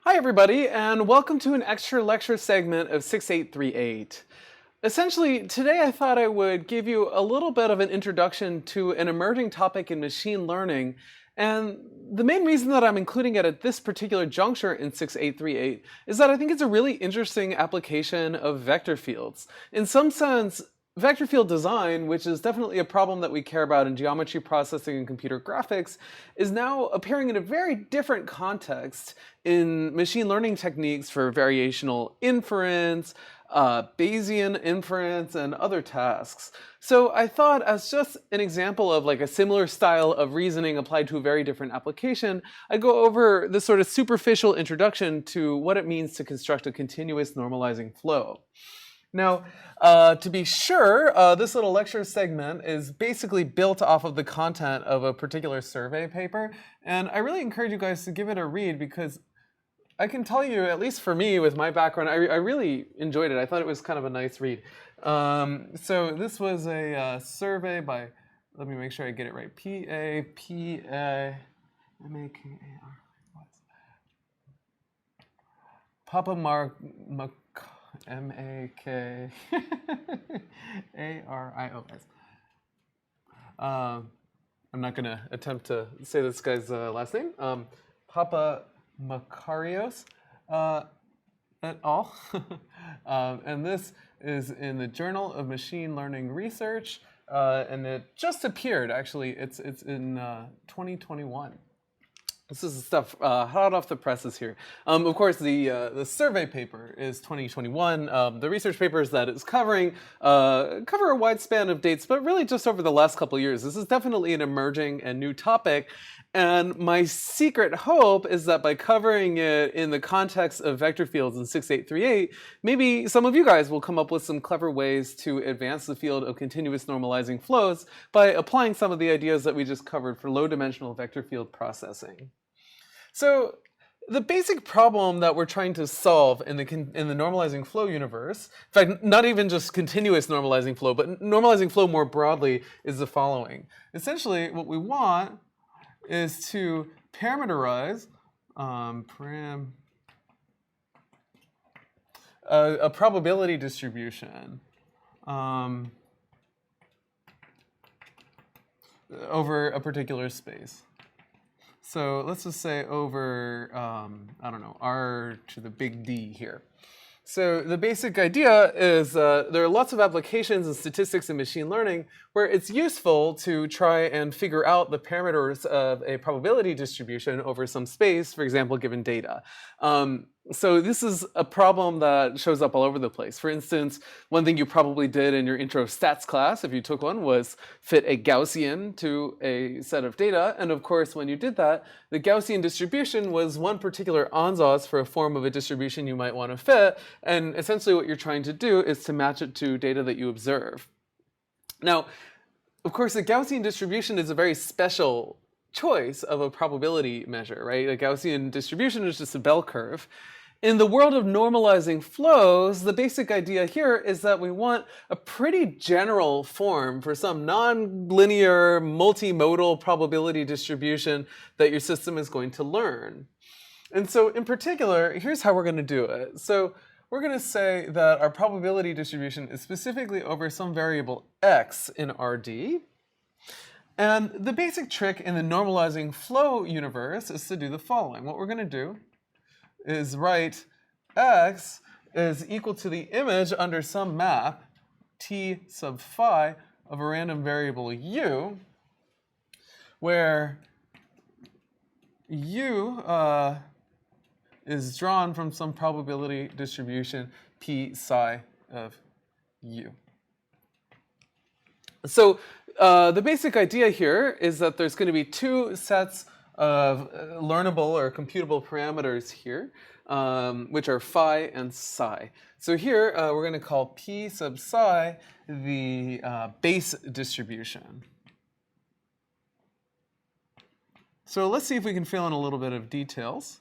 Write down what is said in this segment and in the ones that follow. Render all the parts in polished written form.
Hi everybody, and welcome to an extra lecture segment of 6838. Essentially, today I thought I would give you a little bit of an introduction to an emerging topic in machine learning, and the main reason that I'm including it at this particular juncture in 6838 is that I think it's a really interesting application of vector fields. In some sense, vector field design, which is definitely a problem that we care about in geometry processing and computer graphics, is now appearing in a very different context in machine learning techniques for variational inference, Bayesian inference, and other tasks. So I thought, as just an example of like a similar style of reasoning applied to a very different application, I'd go over this sort of superficial introduction to what it means to construct a continuous normalizing flow. Now, to be sure, this little lecture segment is basically built off of the content of a particular survey paper, and I really encourage you guys to give it a read because I can tell you, at least for me, with my background, I really enjoyed it. I thought it was kind of a nice read. So this was a survey by, let me make sure I get it right, P-A-P-A-M-A-K-A-R. Papa Mark M-A-K-A-R-I-O-S. I'm not going to attempt to say this guy's last name. Papa Makarios et al. And this is in the Journal of Machine Learning Research, and it just appeared, actually. It's in 2021. This is stuff hot off the presses here. Of course, the survey paper is 2021. The research papers that it's covering cover a wide span of dates, but really just over the last couple of years. This is definitely an emerging and new topic. And my secret hope is that by covering it in the context of vector fields in 6838, maybe some of you guys will come up with some clever ways to advance the field of continuous normalizing flows by applying some of the ideas that we just covered for low-dimensional vector field processing. So the basic problem that we're trying to solve in the normalizing flow universe, in fact, not even just continuous normalizing flow, but normalizing flow more broadly, is the following. Essentially, what we want is to parameterize a probability distribution over a particular space. So let's just say over, I don't know, R to the big D here. So the basic idea is there are lots of applications in statistics and machine learning where it's useful to try and figure out the parameters of a probability distribution over some space, for example, given data. So this is a problem that shows up all over the place. For instance, one thing you probably did in your intro stats class, if you took one, was fit a Gaussian to a set of data. And of course, when you did that, the Gaussian distribution was one particular ansatz for a form of a distribution you might want to fit. And essentially what you're trying to do is to match it to data that you observe. Now, of course, the Gaussian distribution is a very special choice of a probability measure, right? A Gaussian distribution is just a bell curve. In the world of normalizing flows, the basic idea here is that we want a pretty general form for some non-linear, multimodal probability distribution that your system is going to learn. And so in particular, here's how we're going to do it. So we're going to say that our probability distribution is specifically over some variable x in RD. And the basic trick in the normalizing flow universe is to do the following. What we're going to do is write x is equal to the image under some map, t sub phi, of a random variable u, where u is drawn from some probability distribution p psi of u. So the basic idea here is that there's going to be two sets of learnable or computable parameters here, which are phi and psi. So here we're going to call p sub psi the base distribution. So let's see if we can fill in a little bit of details.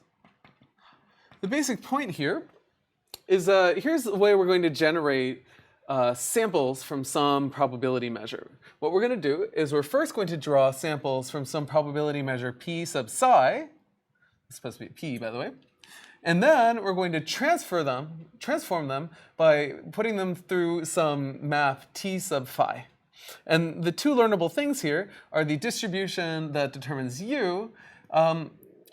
The basic point here is here's the way we're going to generate samples from some probability measure. What we're going to do is we're first going to draw samples from some probability measure p sub psi. It's supposed to be p, by the way. And then we're going to transform them by putting them through some map t sub phi. And the two learnable things here are the distribution that determines u.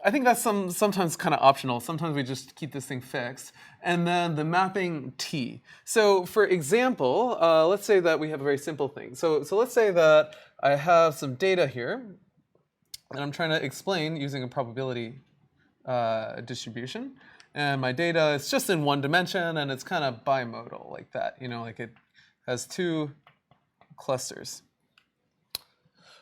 I think that's sometimes kind of optional. Sometimes we just keep this thing fixed. And then the mapping t. So for example, let's say that we have a very simple thing. So let's say that I have some data here, and I'm trying to explain using a probability distribution. And my data is just in one dimension, and it's kind of bimodal like that. You know, like it has two clusters.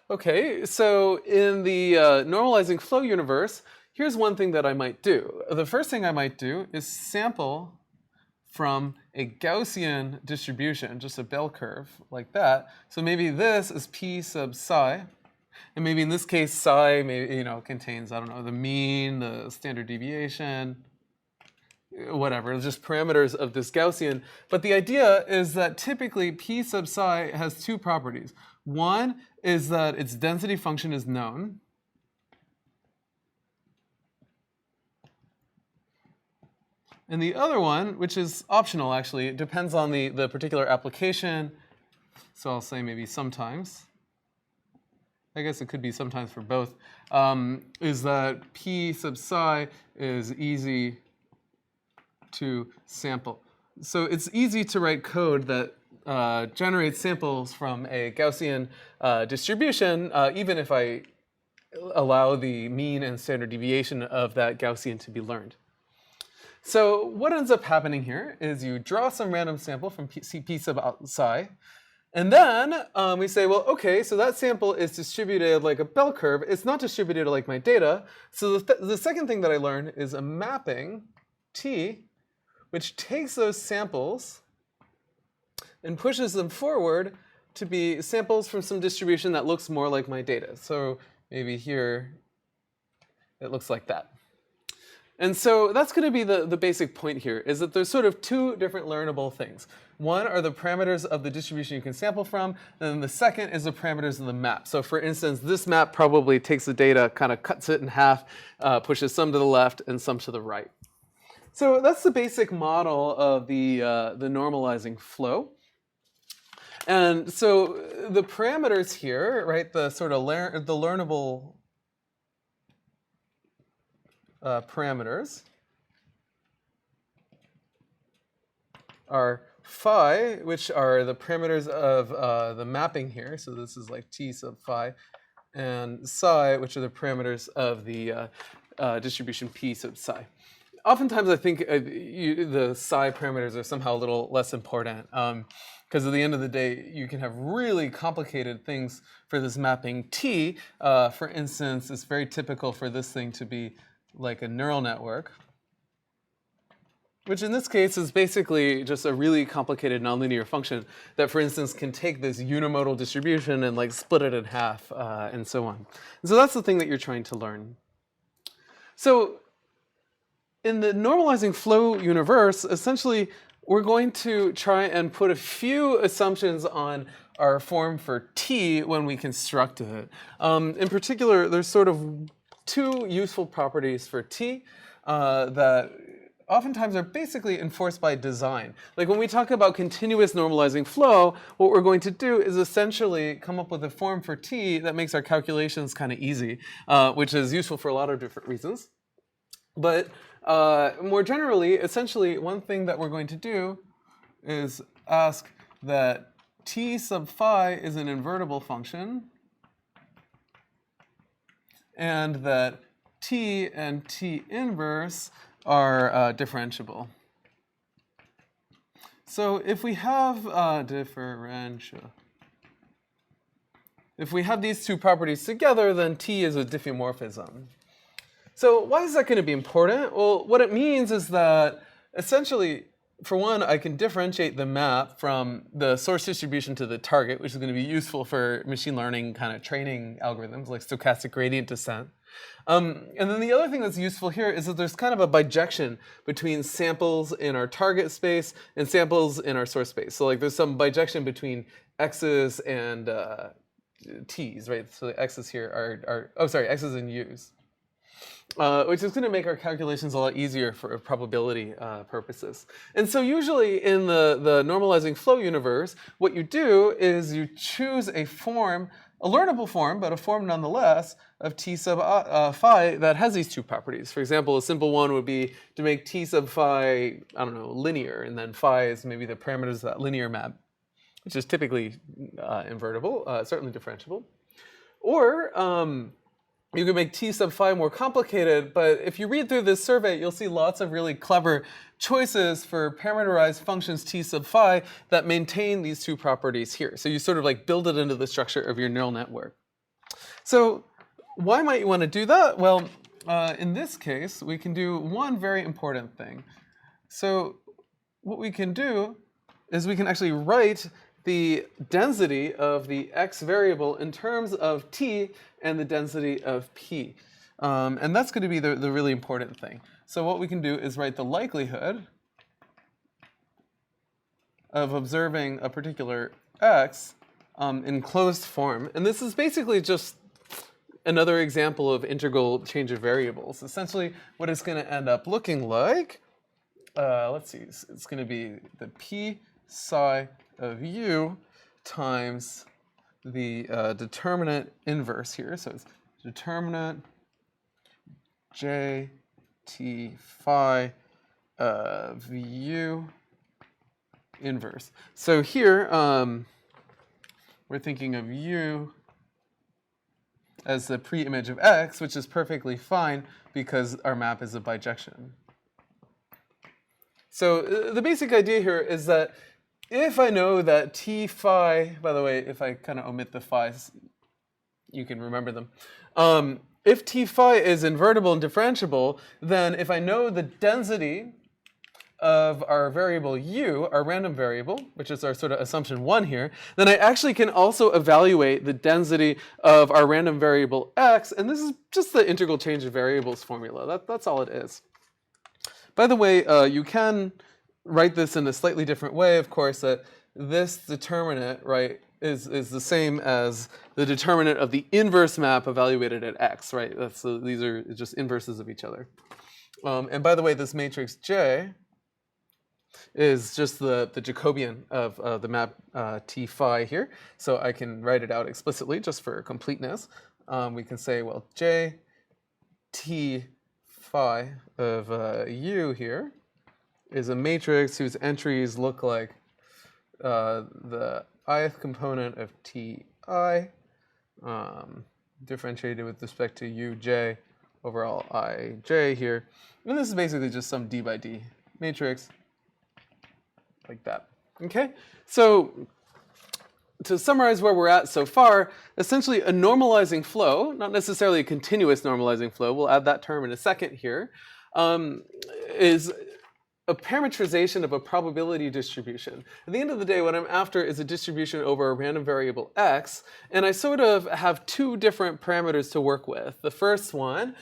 Okay, so in the normalizing flow universe, here's one thing that I might do. The first thing I might do is sample from a Gaussian distribution, just a bell curve like that. So maybe this is p sub psi, and maybe in this case psi maybe, contains, I don't know, the mean, the standard deviation, whatever, it's just parameters of this Gaussian. But the idea is that typically p sub psi has two properties. One is that its density function is known. And the other one, which is optional actually, it depends on the particular application. So I'll say maybe sometimes. I guess it could be sometimes for both, is that p sub psi is easy to sample. So it's easy to write code that generates samples from a Gaussian distribution, even if I allow the mean and standard deviation of that Gaussian to be learned. So what ends up happening here is you draw some random sample from p sub psi, and then we say, well, okay, so that sample is distributed like a bell curve. It's not distributed like my data. So the second thing that I learned is a mapping t, which takes those samples and pushes them forward to be samples from some distribution that looks more like my data. So maybe here it looks like that. And so that's going to be the basic point here, is that there's sort of two different learnable things. One are the parameters of the distribution you can sample from, and then the second is the parameters of the map. So for instance, this map probably takes the data, kind of cuts it in half, pushes some to the left and some to the right. So that's the basic model of the normalizing flow. And so the parameters here, right, the sort of the learnable parameters are phi, which are the parameters of the mapping here. So this is like t sub phi, and psi, which are the parameters of the distribution p sub psi. Oftentimes I think the psi parameters are somehow a little less important, because at the end of the day, you can have really complicated things for this mapping t. For instance, it's very typical for this thing to be like a neural network, which in this case is basically just a really complicated nonlinear function that, for instance, can take this unimodal distribution and like split it in half and so on. And so that's the thing that you're trying to learn. So in the normalizing flow universe, essentially, we're going to try and put a few assumptions on our form for t when we construct it. In particular, there's sort of two useful properties for t that oftentimes are basically enforced by design. Like when we talk about continuous normalizing flow, what we're going to do is essentially come up with a form for t that makes our calculations kind of easy, which is useful for a lot of different reasons. But more generally, essentially, one thing that we're going to do is ask that t sub phi is an invertible function, and that t and t inverse are differentiable. So if we have if we have these two properties together, then t is a diffeomorphism. So why is that going to be important? Well, what it means is that essentially, for one, I can differentiate the map from the source distribution to the target, which is going to be useful for machine learning kind of training algorithms like stochastic gradient descent. And then the other thing that's useful here is that there's kind of a bijection between samples in our target space and samples in our source space. So like there's some bijection between x's and t's, right? So the x's here are x's and u's. which is going to make our calculations a lot easier for probability purposes. And so usually in the normalizing flow universe, what you do is you choose a form, a learnable form, but a form nonetheless, of t sub phi that has these two properties. For example, a simple one would be to make t sub phi, I don't know, linear, and then phi is maybe the parameters of that linear map, which is typically invertible, certainly differentiable. Or you can make t sub phi more complicated, but if you read through this survey, you'll see lots of really clever choices for parameterized functions t sub phi that maintain these two properties here. So you sort of like build it into the structure of your neural network. So why might you want to do that? Well, in this case, we can do one very important thing. So what we can do is we can actually write the density of the x variable in terms of t and the density of p. And that's going to be the really important thing. So what we can do is write the likelihood of observing a particular x in closed form. And this is basically just another example of integral change of variables. Essentially, what it's going to end up looking like, let's see, it's going to be the p psi of u times the determinant inverse here. So it's determinant j t phi of u inverse. So here we're thinking of u as the pre-image of x, which is perfectly fine because our map is a bijection. So the basic idea here is that if I know that t phi, by the way, if I kind of omit the phi's, you can remember them. If t phi is invertible and differentiable, then if I know the density of our variable u, our random variable, which is our sort of assumption 1 here, then I actually can also evaluate the density of our random variable x, and this is just the integral change of variables formula. That's all it is. By the way, you can write this in a slightly different way, of course, that this determinant, right, is the same as the determinant of the inverse map evaluated at x, right? These are just inverses of each other. And by the way, this matrix J is just the Jacobian of the map t phi here. So I can write it out explicitly just for completeness. We can say, well, j t phi of u here is a matrix whose entries look like the ith component of ti differentiated with respect to uj over all ij here. And this is basically just some d by d matrix like that. Okay? So to summarize where we're at so far, essentially a normalizing flow, not necessarily a continuous normalizing flow, we'll add that term in a second here, is a parametrization of a probability distribution. At the end of the day, what I'm after is a distribution over a random variable x, and I sort of have two different parameters to work with. The first one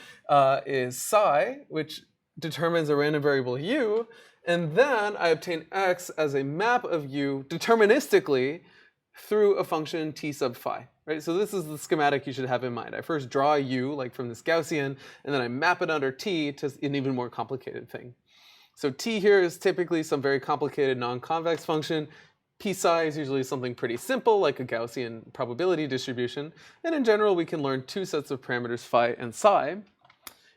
is psi, which determines a random variable u, and then I obtain x as a map of u deterministically through a function t sub phi. Right? So this is the schematic you should have in mind. I first draw u, like from this Gaussian, and then I map it under t to an even more complicated thing. So t here is typically some very complicated non-convex function. P psi is usually something pretty simple, like a Gaussian probability distribution. And in general, we can learn two sets of parameters, phi and psi.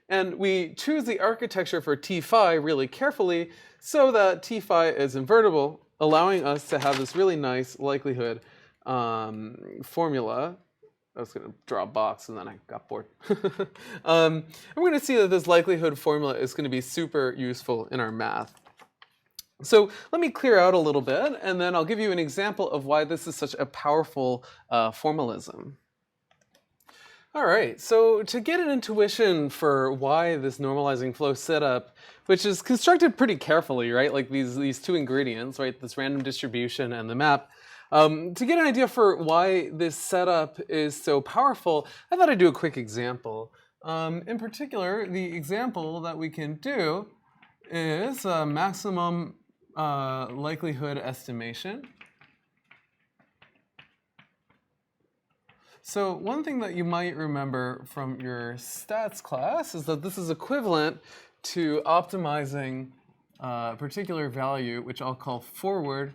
And we choose the architecture for t phi really carefully so that t phi is invertible, allowing us to have this really nice likelihood formula. I was going to draw a box and then I got bored. And we're going to see that this likelihood formula is going to be super useful in our math. So let me clear out a little bit, and then I'll give you an example of why this is such a powerful formalism. All right, so to get an intuition for why this normalizing flow setup, which is constructed pretty carefully, right? Like these two ingredients, right? This random distribution and the map. To get an idea for why this setup is so powerful, I thought I'd do a quick example. In particular, the example that we can do is maximum likelihood estimation So one thing that you might remember from your stats class is that this is equivalent to optimizing a particular value, which I'll call forward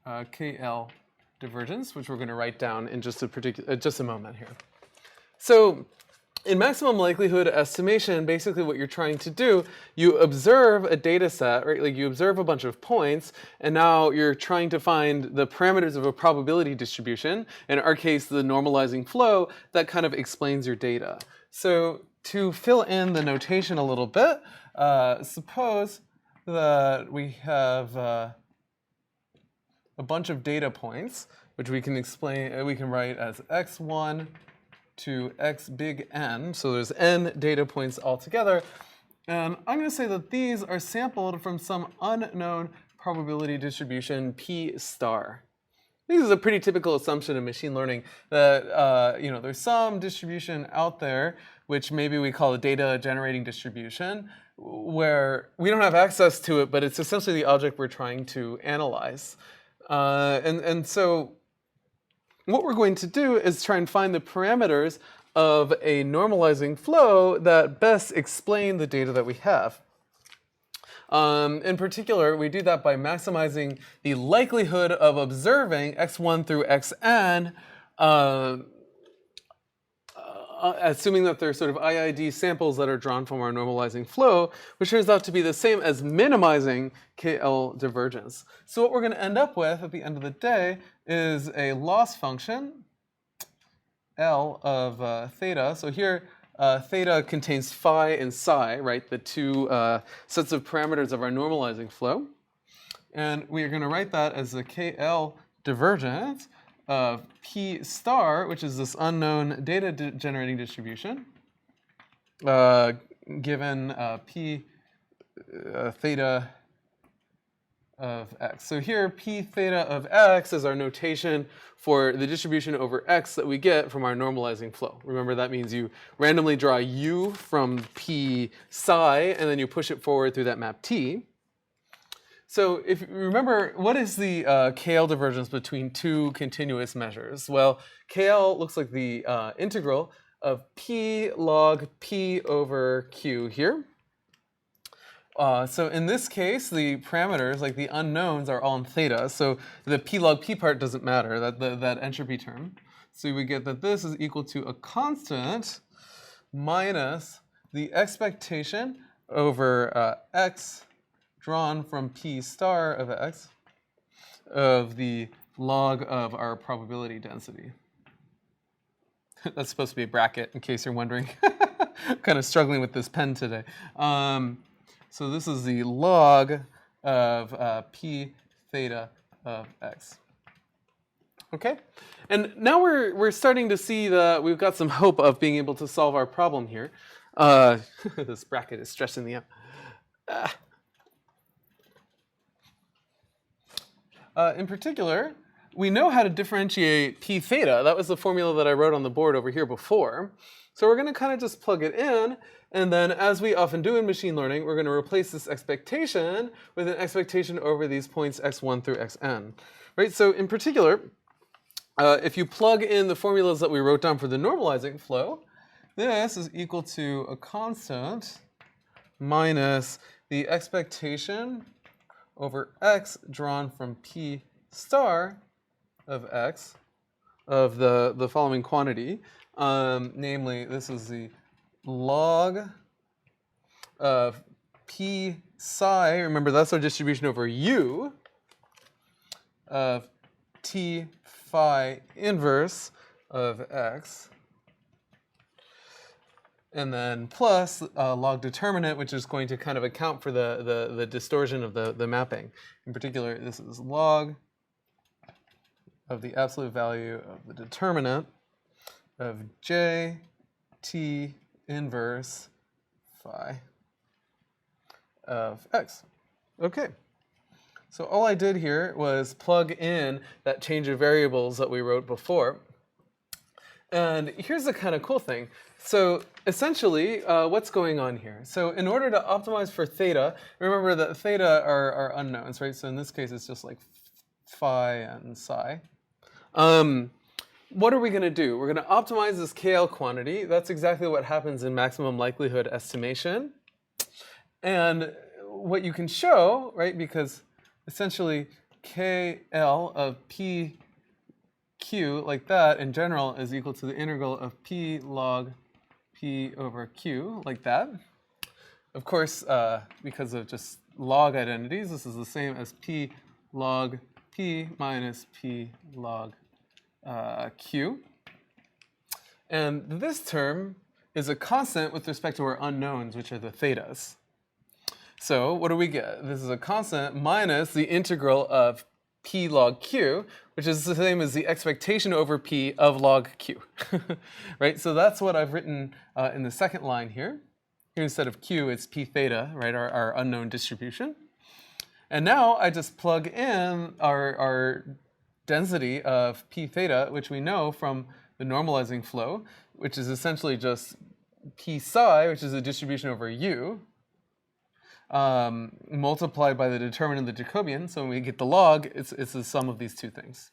KL divergence, which we're going to write down in just a moment here. So in maximum likelihood estimation, basically what you're trying to do, you observe a data set, right? Like you observe a bunch of points, and now you're trying to find the parameters of a probability distribution, in our case, the normalizing flow, that kind of explains your data. So to fill in the notation a little bit, suppose that we have a bunch of data points, which we can write as x1 to x big N, so there's n data points altogether, and I'm going to say that these are sampled from some unknown probability distribution P star. This is a pretty typical assumption in machine learning that there's some distribution out there, which maybe we call a data generating distribution, where we don't have access to it, but it's essentially the object we're trying to analyze. And so what we're going to do is try and find the parameters of a normalizing flow that best explain the data that we have. In particular, we do that by maximizing the likelihood of observing x1 through xn, assuming that they're sort of IID samples that are drawn from our normalizing flow, which turns out to be the same as minimizing KL divergence. So what we're going to end up with at the end of the day is a loss function, L of theta. So here, theta contains phi and psi, right? The two sets of parameters of our normalizing flow. And we are going to write that as a KL divergence of P star, which is this unknown data generating distribution, given P theta of x. So here, P theta of x is our notation for the distribution over x that we get from our normalizing flow. Remember, that means you randomly draw u from P psi, and then you push it forward through that map T. So if you remember, what is the KL divergence between two continuous measures? Well, KL looks like the integral of P log P over Q here. So in this case, the parameters, like the unknowns, are all in theta. So the P log P part doesn't matter, that entropy term. So we get that this is equal to a constant minus the expectation over x drawn from P star of x of the log of our probability density. That's supposed to be a bracket, in case you're wondering. I'm kind of struggling with this pen today. So this is the log of P theta of x. Okay, and now we're starting to see that we've got some hope of being able to solve our problem here. This bracket is stressing me out. In particular, we know how to differentiate P theta. That was the formula that I wrote on the board over here before. So we're going to kind of just plug it in, and then as we often do in machine learning, we're going to replace this expectation with an expectation over these points x1 through xn. Right? So in particular, if you plug in the formulas that we wrote down for the normalizing flow, this is equal to a constant minus the expectation over x drawn from P star of x of the following quantity. Namely, this is the log of P psi, remember that's our distribution over u, of T phi inverse of x, and then plus log determinant, which is going to kind of account for the distortion of the mapping. In particular, this is log of the absolute value of the determinant of j t inverse phi of x. Okay. So all I did here was plug in that change of variables that we wrote before. And here's the kind of cool thing. So essentially, what's going on here? So in order to optimize for theta, remember that theta are unknowns, right? So in this case, it's just like phi and psi. what are we going to do? We're going to optimize this KL quantity. That's exactly what happens in maximum likelihood estimation. And what you can show, right, because essentially KL of PQ like that in general is equal to the integral of P log P over Q like that. Of course, because of just log identities, this is the same as P log P minus P log Q. And this term is a constant with respect to our unknowns, which are the thetas. So what do we get? This is a constant minus the integral of P log Q, which is the same as the expectation over P of log Q. Right? So that's what I've written in the second line here. Here instead of Q, it's P theta, right, our unknown distribution. And now I just plug in our density of P theta, which we know from the normalizing flow, which is essentially just P psi, which is a distribution over U, multiplied by the determinant of the Jacobian. So when we get the log, it's the sum of these two things.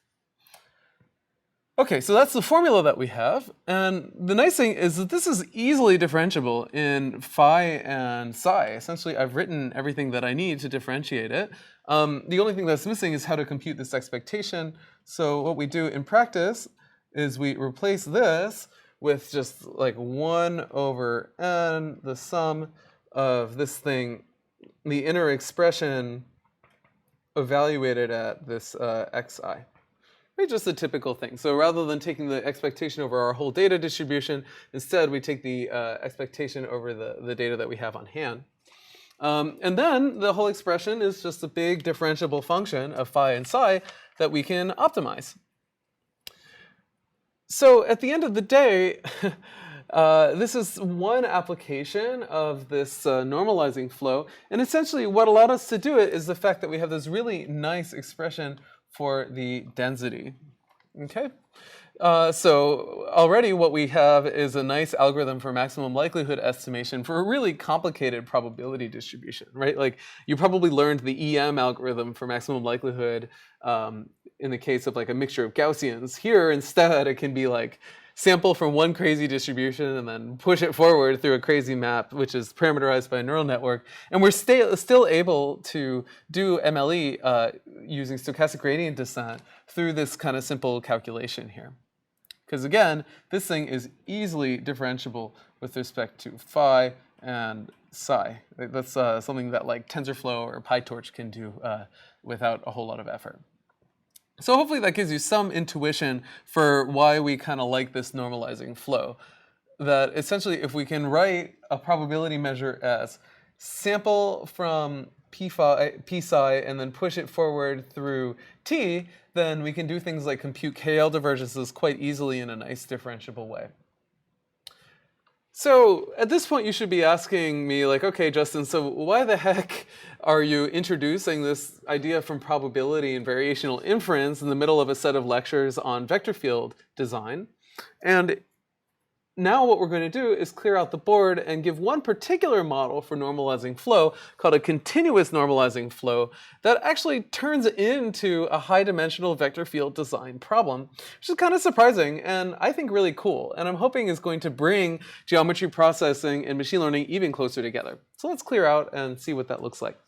Okay, so that's the formula that we have. And the nice thing is that this is easily differentiable in phi and psi. Essentially, I've written everything that I need to differentiate it. The only thing that's missing is how to compute this expectation. So what we do in practice is we replace this with just like 1 over n, the sum of this thing, the inner expression evaluated at this xi. Right, just a typical thing. So rather than taking the expectation over our whole data distribution, instead we take the expectation over the data that we have on hand. And then the whole expression is just a big differentiable function of phi and psi that we can optimize. So at the end of the day, this is one application of this normalizing flow. And essentially what allowed us to do it is the fact that we have this really nice expression for the density. Okay? So already what we have is a nice algorithm for maximum likelihood estimation for a really complicated probability distribution, right? Like you probably learned the EM algorithm for maximum likelihood in the case of like a mixture of Gaussians. Here instead it can be like sample from one crazy distribution and then push it forward through a crazy map, which is parameterized by a neural network. And we're still able to do MLE using stochastic gradient descent through this kind of simple calculation here. Because again, this thing is easily differentiable with respect to phi and psi. That's something that like TensorFlow or PyTorch can do without a whole lot of effort. So hopefully that gives you some intuition for why we kind of like this normalizing flow. That essentially if we can write a probability measure as sample from P psi and then push it forward through T, then we can do things like compute KL divergences quite easily in a nice differentiable way. So at this point you should be asking me like, okay, Justin, so why the heck are you introducing this idea from probability and variational inference in the middle of a set of lectures on vector field design? And now what we're going to do is clear out the board and give one particular model for normalizing flow called a continuous normalizing flow that actually turns into a high-dimensional vector field design problem, which is kind of surprising and I think really cool. And I'm hoping is going to bring geometry processing and machine learning even closer together. So let's clear out and see what that looks like.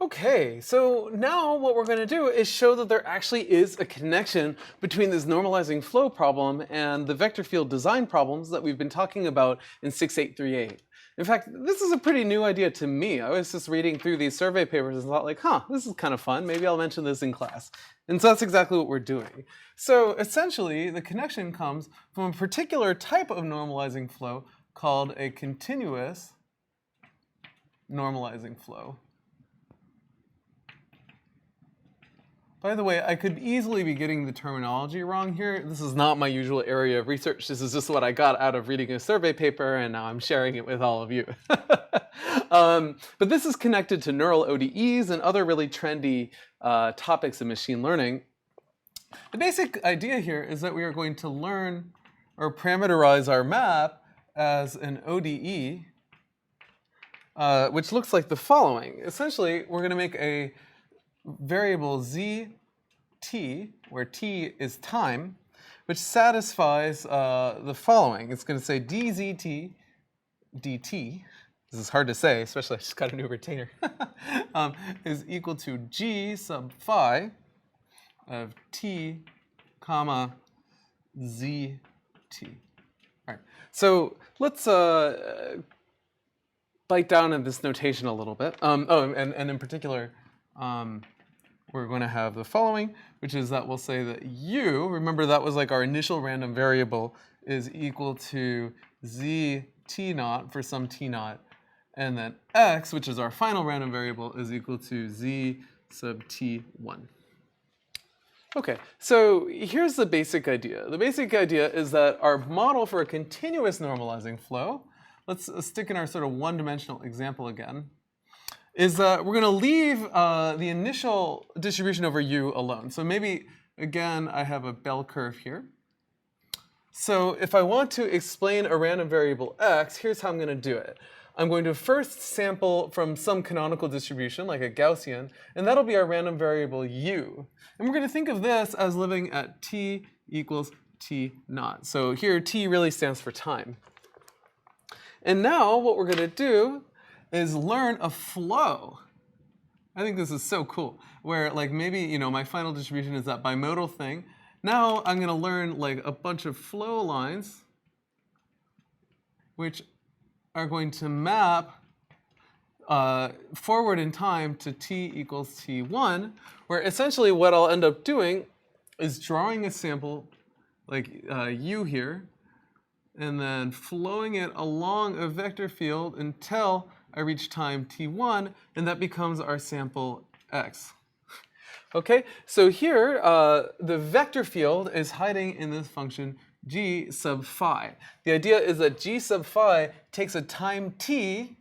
Okay, so now what we're going to do is show that there actually is a connection between this normalizing flow problem and the vector field design problems that we've been talking about in 6838. In fact, this is a pretty new idea to me. I was just reading through these survey papers and thought like, this is kind of fun. Maybe I'll mention this in class. And so that's exactly what we're doing. So essentially, the connection comes from a particular type of normalizing flow called a continuous normalizing flow. By the way, I could easily be getting the terminology wrong here. This is not my usual area of research. This is just what I got out of reading a survey paper, and now I'm sharing it with all of you. But this is connected to neural ODEs and other really trendy topics in machine learning. The basic idea here is that we are going to learn or parameterize our map as an ODE, which looks like the following. Essentially, we're going to make a variable z t, where t is time, which satisfies the following. It's going to say dzt dt, this is hard to say, especially I just got a new retainer, is equal to g sub phi of t comma zt. All right, so let's bite down in this notation a little bit. And in particular, we're going to have the following, which is that we'll say that u, remember that was like our initial random variable, is equal to z t naught for some t naught, and then x, which is our final random variable, is equal to z sub t1. Okay, so here's the basic idea. The basic idea is that our model for a continuous normalizing flow, let's stick in our sort of one-dimensional example again, is that we're going to leave the initial distribution over u alone. So maybe, again, I have a bell curve here. So if I want to explain a random variable x, here's how I'm going to do it. I'm going to first sample from some canonical distribution, like a Gaussian, and that'll be our random variable u. And we're going to think of this as living at t equals t naught. So here, t really stands for time. And now what we're going to do is learn a flow. I think this is so cool, where like maybe, you know, my final distribution is that bimodal thing. Now I'm going to learn like a bunch of flow lines, which are going to map forward in time to t equals t1, where essentially what I'll end up doing is drawing a sample like u here, and then flowing it along a vector field until I reach time t1, and that becomes our sample x. Okay, so here the vector field is hiding in this function g sub phi. The idea is that g sub phi takes a time t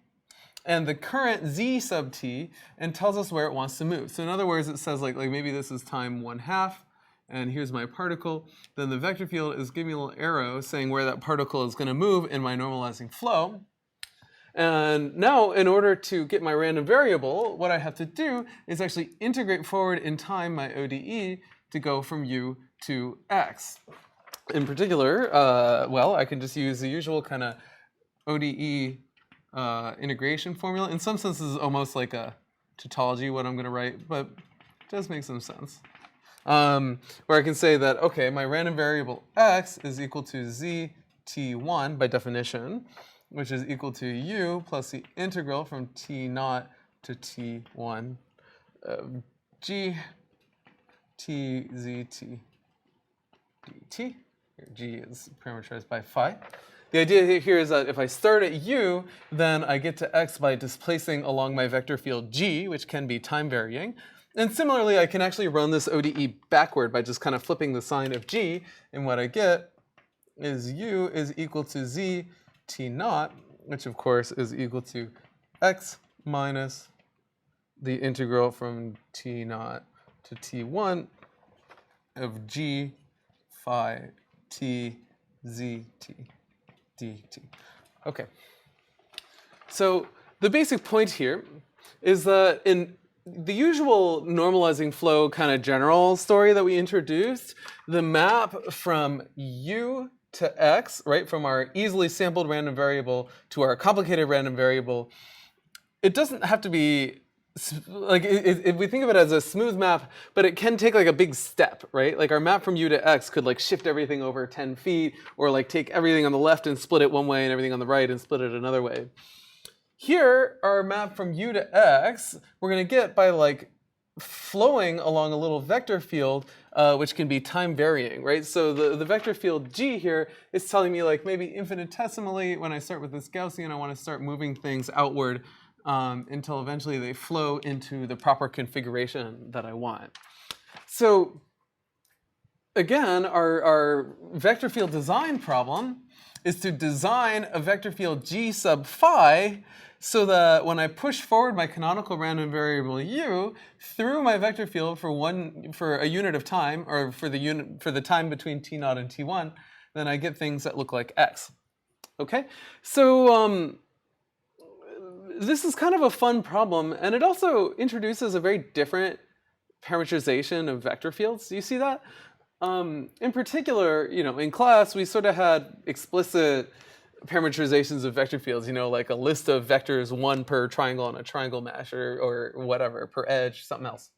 and the current z sub t and tells us where it wants to move. So in other words, it says like maybe this is time 1/2, and here's my particle. Then the vector field is giving me a little arrow saying where that particle is going to move in my normalizing flow. And now, in order to get my random variable, what I have to do is actually integrate forward in time my ODE to go from u to x. In particular, well, I can just use the usual kind of ODE integration formula. In some senses, it's almost like a tautology, what I'm going to write, but it does make some sense. Where I can say that, okay, my random variable x is equal to z t1 by definition, which is equal to u plus the integral from t naught to t1 of g t z t dt. Here, g is parameterized by phi. The idea here is that if I start at u, then I get to x by displacing along my vector field g, which can be time varying. And similarly, I can actually run this ODE backward by just kind of flipping the sign of g, and what I get is u is equal to z t naught, which of course is equal to x minus the integral from t naught to t1 of g phi t z t dt. Okay. So the basic point here is that in the usual normalizing flow kind of general story that we introduced, the map from u to x, right, from our easily sampled random variable to our complicated random variable, it doesn't have to be, like, if we think of it as a smooth map, but it can take like a big step, right? Like our map from u to x could like shift everything over 10 feet, or like take everything on the left and split it one way and everything on the right and split it another way. Here, our map from u to x, we're going to get by like flowing along a little vector field, which can be time varying, right? So the vector field g here is telling me like maybe infinitesimally, when I start with this Gaussian, I want to start moving things outward until eventually they flow into the proper configuration that I want. So again, our vector field design problem is to design a vector field g sub phi so that when I push forward my canonical random variable u through my vector field for a unit of time, or for the time between t naught and t1, then I get things that look like x. Okay, so this is kind of a fun problem, and it also introduces a very different parameterization of vector fields. Do you see that? In particular, in class, we sort of had explicit parameterizations of vector fields, like a list of vectors, one per triangle on a triangle mesh or whatever, per edge, something else.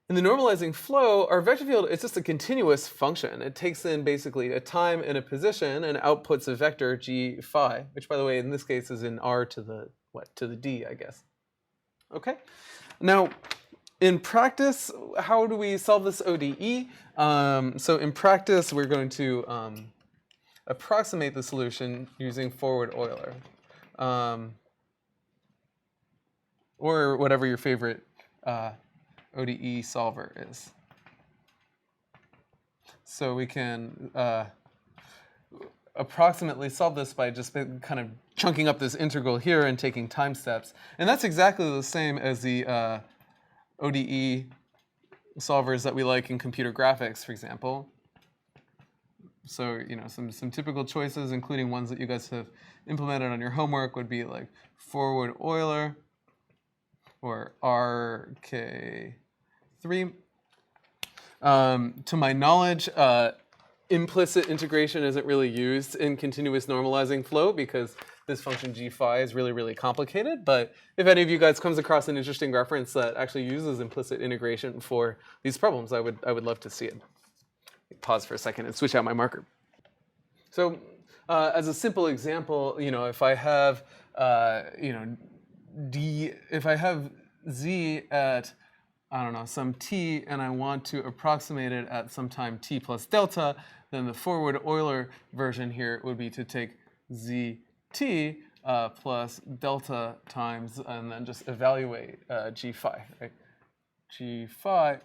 In the normalizing flow, our vector field is just a continuous function. It takes in basically a time and a position and outputs a vector g phi, which by the way, in this case is in r to the d, I guess. Okay. Now, in practice, how do we solve this ODE? So in practice, we're going to approximate the solution using forward Euler, or whatever your favorite ODE solver is. So we can approximately solve this by just kind of chunking up this integral here and taking time steps. And that's exactly the same as the ODE solvers that we like in computer graphics, for example. So, some typical choices, including ones that you guys have implemented on your homework, would be like forward Euler or RK3. To my knowledge, implicit integration isn't really used in continuous normalizing flow because this function g phi is really, really complicated. But if any of you guys comes across an interesting reference that actually uses implicit integration for these problems, I would love to see it. Pause for a second and switch out my marker. So as a simple example, if I have, if I have z at, I don't know, some t, and I want to approximate it at some time t plus delta, then the forward Euler version here would be to take zt plus delta times, and then just evaluate g phi, right? G phi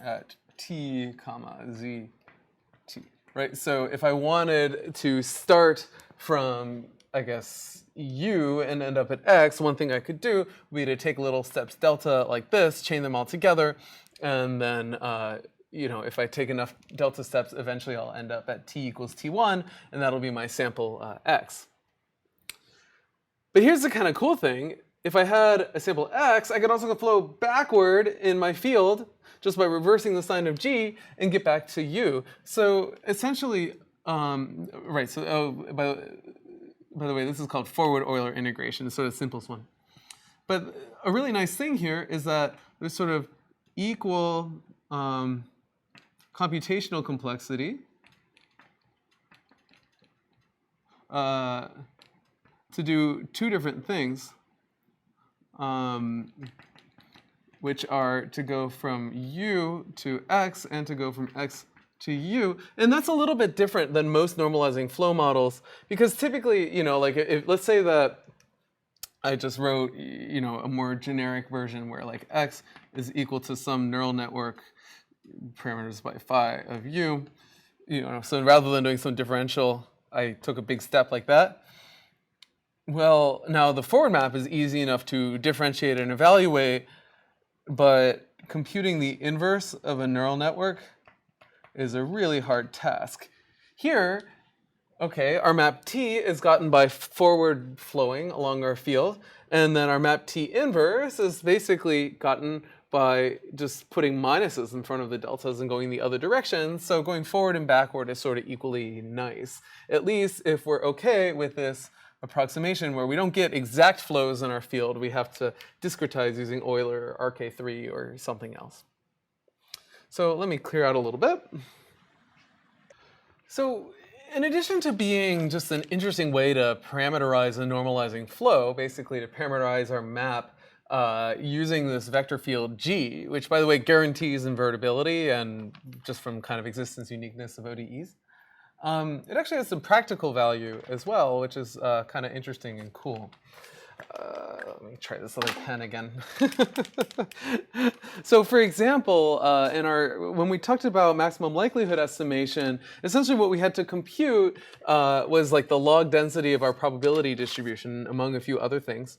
at t comma z t, right? So if I wanted to start from, I guess, u and end up at x, one thing I could do would be to take little steps delta like this, chain them all together, and then if I take enough delta steps, eventually I'll end up at t equals t1, and that'll be my sample x. But here's the kind of cool thing. If I had a sample x, I could also flow backward in my field just by reversing the sign of g and get back to u. So essentially, right, so by the way, this is called forward Euler integration. It's sort of the simplest one. But a really nice thing here is that there's sort of equal computational complexity to do two different things, which are to go from u to x and to go from x to u. And that's a little bit different than most normalizing flow models, because typically, like if let's say that I just wrote, a more generic version where like x is equal to some neural network parameters by phi of u, so rather than doing some differential, I took a big step like that. Well, now the forward map is easy enough to differentiate and evaluate, but computing the inverse of a neural network is a really hard task. Here, okay, our map T is gotten by forward flowing along our field, and then our map T inverse is basically gotten by just putting minuses in front of the deltas and going the other direction. So going forward and backward is sort of equally nice, at least if we're okay with this approximation where we don't get exact flows in our field. We have to discretize using Euler or RK3 or something else. So let me clear out a little bit. So in addition to being just an interesting way to parameterize a normalizing flow, basically to parameterize our map using this vector field G, which by the way guarantees invertibility and just from kind of existence uniqueness of ODEs, it actually has some practical value as well, which is kind of interesting and cool. Let me try this other pen again. So for example, when we talked about maximum likelihood estimation, essentially what we had to compute was like the log density of our probability distribution, among a few other things.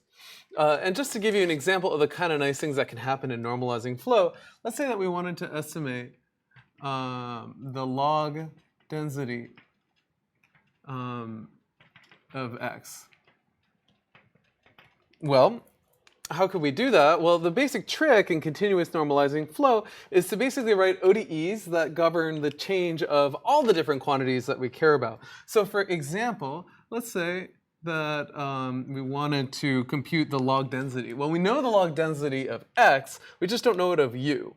And just to give you an example of the kind of nice things that can happen in normalizing flow, let's say that we wanted to estimate the log density of x. Well, how could we do that? Well, the basic trick in continuous normalizing flow is to basically write ODEs that govern the change of all the different quantities that we care about. So for example, let's say that we wanted to compute the log density. Well, we know the log density of x, we just don't know it of u.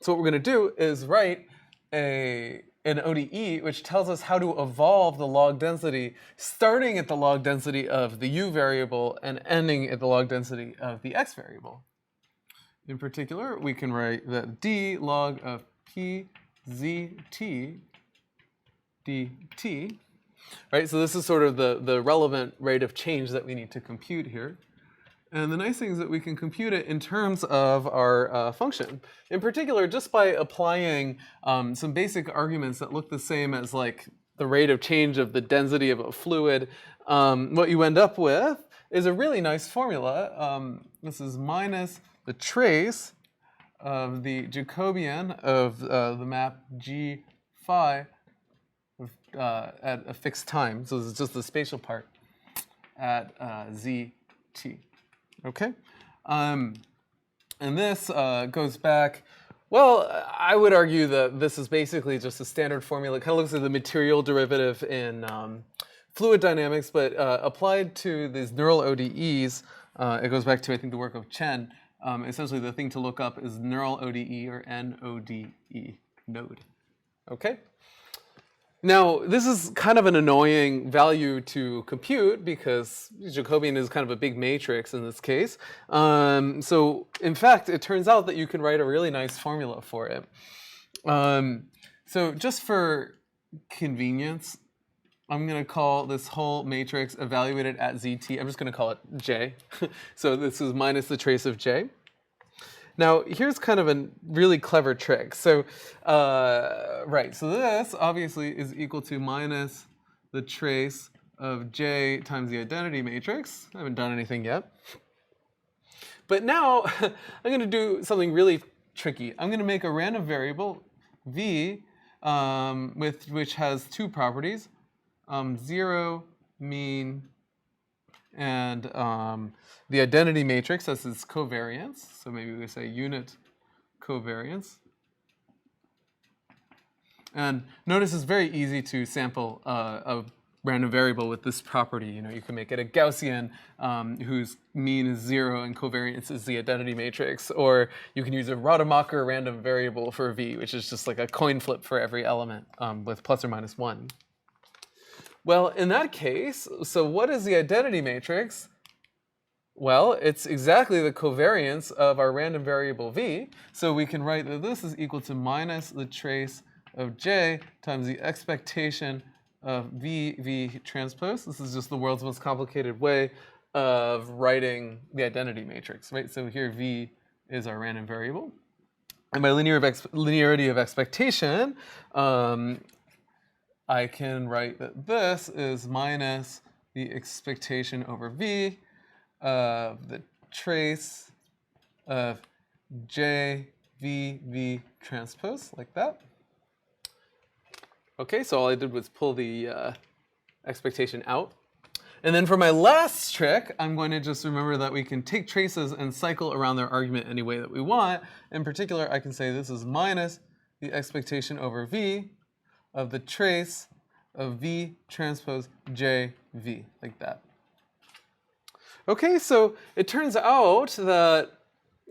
So what we're going to do is write an ODE which tells us how to evolve the log density starting at the log density of the u variable and ending at the log density of the x variable. In particular, we can write that d log of p zt dt, right? So this is sort of the relevant rate of change that we need to compute here. And the nice thing is that we can compute it in terms of our function. In particular, just by applying some basic arguments that look the same as like the rate of change of the density of a fluid, what you end up with is a really nice formula. This is minus the trace of the Jacobian of the map g phi at a fixed time. So this is just the spatial part at zt. Okay, and this goes back, well, I would argue that this is basically just a standard formula. It kind of looks like the material derivative in fluid dynamics, but applied to these neural ODEs, it goes back to, I think, the work of Chen. Essentially, the thing to look up is neural ODE or NODE, node. Okay? Now, this is kind of an annoying value to compute because Jacobian is kind of a big matrix in this case. So, in fact, it turns out that you can write a really nice formula for it. So, just for convenience, I'm going to call this whole matrix evaluated at zt. I'm just going to call it j. So, this is minus the trace of j. Now, here's kind of a really clever trick. So, right, so this obviously is equal to minus the trace of j times the identity matrix. I haven't done anything yet. But now, I'm going to do something really tricky. I'm going to make a random variable, v, which has two properties, 0, mean, and the identity matrix as its covariance. So maybe we say unit covariance. And notice it's very easy to sample a random variable with this property. You know, you can make it a Gaussian whose mean is 0 and covariance is the identity matrix. Or you can use a Rademacher random variable for v, which is just like a coin flip for every element with plus or minus 1. Well, in that case, so what is the identity matrix? Well, it's exactly the covariance of our random variable v. So we can write that this is equal to minus the trace of j times the expectation of v transpose. This is just the world's most complicated way of writing the identity matrix, right? So here v is our random variable. And by linearity of expectation, I can write that this is minus the expectation over v of the trace of j v transpose, like that. Okay, so all I did was pull the expectation out. And then for my last trick, I'm going to just remember that we can take traces and cycle around their argument any way that we want. In particular, I can say this is minus the expectation over v of the trace of v transpose j v, like that. Okay, so it turns out that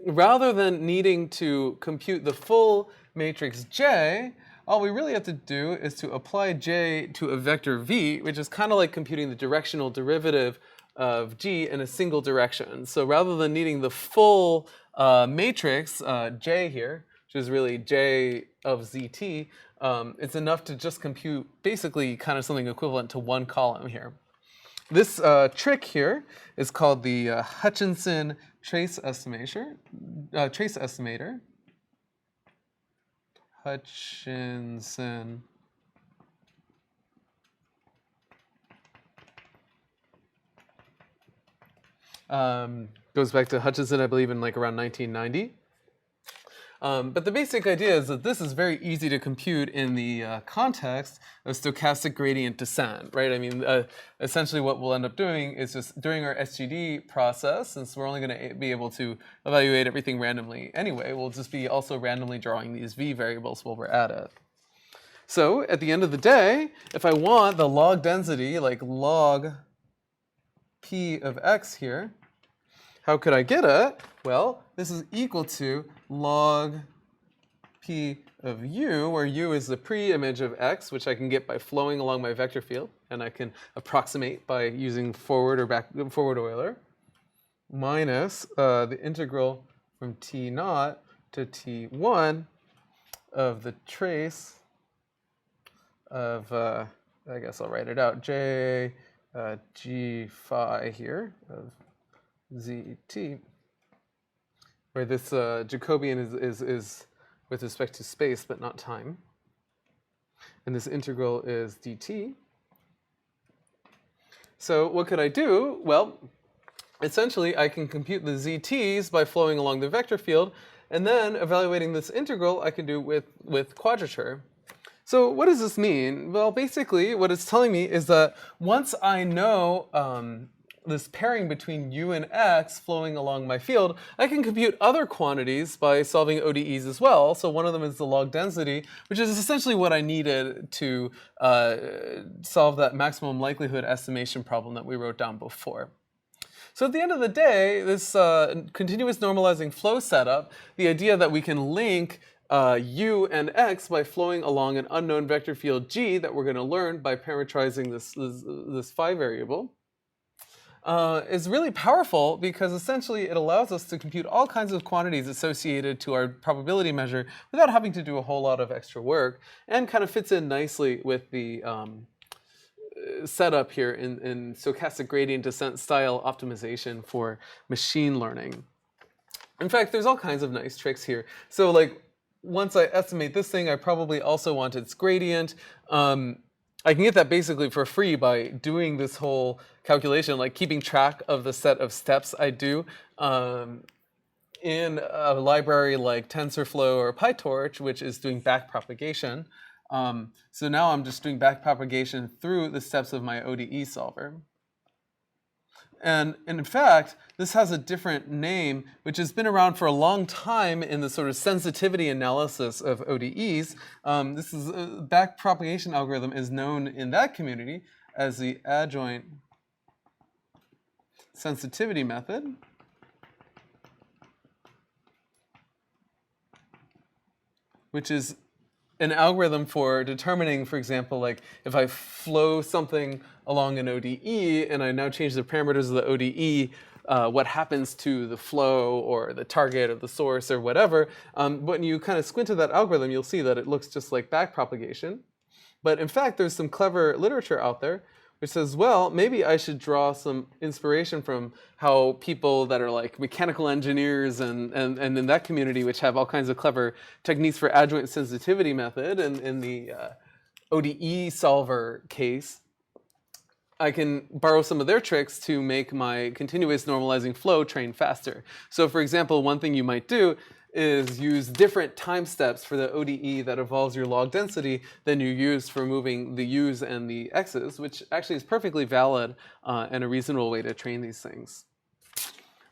rather than needing to compute the full matrix j, all we really have to do is to apply j to a vector v, which is kind of like computing the directional derivative of g in a single direction. So rather than needing the full matrix j here, which is really j of zt, it's enough to just compute basically kind of something equivalent to one column here. This trick here is called the Hutchinson trace estimator. Hutchinson goes back to Hutchinson, I believe, in like around 1990. But the basic idea is that this is very easy to compute in the context of stochastic gradient descent, right? I mean, essentially what we'll end up doing is just during our SGD process, since we're only going to be able to evaluate everything randomly anyway, we'll just be also randomly drawing these v variables while we're at it. So at the end of the day, if I want the log density, like log p of x here, how could I get it? Well, this is equal to log p of u, where u is the pre-image of x, which I can get by flowing along my vector field, and I can approximate by using forward Euler, minus the integral from t0 to t1 of the trace of, I guess I'll write it out, j g phi here of zt, where this Jacobian is with respect to space but not time, and this integral is dt. So what could I do? Well, essentially I can compute the zt's by flowing along the vector field, and then evaluating this integral I can do with quadrature. So what does this mean? Well, basically what it's telling me is that once I know this pairing between u and x flowing along my field, I can compute other quantities by solving ODEs as well. So one of them is the log density, which is essentially what I needed to solve that maximum likelihood estimation problem that we wrote down before. So at the end of the day, this continuous normalizing flow setup, the idea that we can link u and x by flowing along an unknown vector field g that we're going to learn by parametrizing this phi variable, is really powerful because essentially it allows us to compute all kinds of quantities associated to our probability measure without having to do a whole lot of extra work, and kind of fits in nicely with the setup here in stochastic gradient descent style optimization for machine learning. In fact, there's all kinds of nice tricks here. So like, once I estimate this thing, I probably also want its gradient. I can get that basically for free by doing this whole calculation, like keeping track of the set of steps I do in a library like TensorFlow or PyTorch, which is doing backpropagation. So now I'm just doing backpropagation through the steps of my ODE solver. And in fact, this has a different name, which has been around for a long time in the sort of sensitivity analysis of ODEs. This is backpropagation algorithm is known in that community as the adjoint sensitivity method. Which is an algorithm for determining, for example, like if I flow something along an ODE and I now change the parameters of the ODE, what happens to the flow or the target or the source or whatever. When you kind of squint at that algorithm, you'll see that it looks just like backpropagation. But in fact, there's some clever literature out there which says, well, maybe I should draw some inspiration from how people that are like mechanical engineers and in that community, which have all kinds of clever techniques for adjoint sensitivity method, and in the ODE solver case, I can borrow some of their tricks to make my continuous normalizing flow train faster. So for example, one thing you might do is use different time steps for the ODE that involves your log density than you use for moving the u's and the x's, which actually is perfectly valid and a reasonable way to train these things.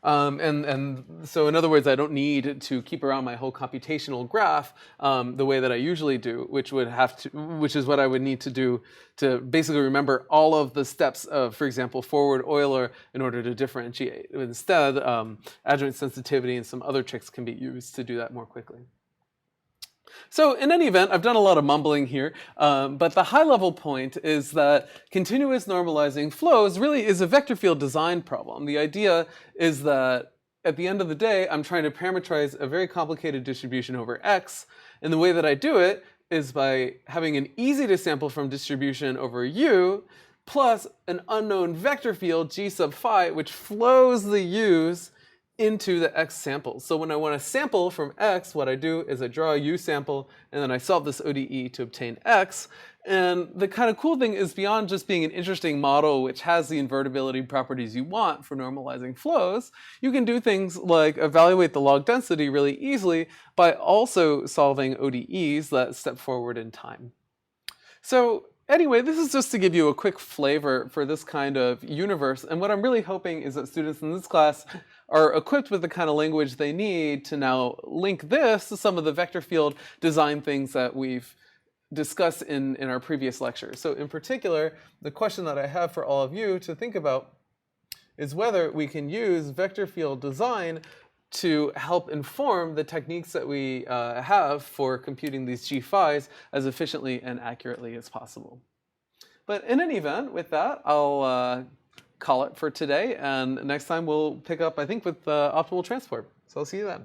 And so in other words, I don't need to keep around my whole computational graph the way that I usually do, which is what I would need to do to basically remember all of the steps of, for example, forward Euler in order to differentiate. Instead, adjoint sensitivity and some other tricks can be used to do that more quickly. So in any event, I've done a lot of mumbling here, but the high-level point is that continuous normalizing flows really is a vector field design problem. The idea is that at the end of the day, I'm trying to parameterize a very complicated distribution over X, and the way that I do it is by having an easy-to-sample from distribution over U, plus an unknown vector field, G sub phi, which flows the U's into the x samples. So when I want to sample from x, what I do is I draw a u sample, and then I solve this ODE to obtain x. And the kind of cool thing is, beyond just being an interesting model which has the invertibility properties you want for normalizing flows, you can do things like evaluate the log density really easily by also solving ODEs that step forward in time. So anyway, this is just to give you a quick flavor for this kind of universe. And what I'm really hoping is that students in this class are equipped with the kind of language they need to now link this to some of the vector field design things that we've discussed in our previous lectures. So in particular, the question that I have for all of you to think about is whether we can use vector field design to help inform the techniques that we have for computing these g-phis as efficiently and accurately as possible. But in any event, with that, I'll call it for today, and next time we'll pick up, I think, with optimal transport. So I'll see you then.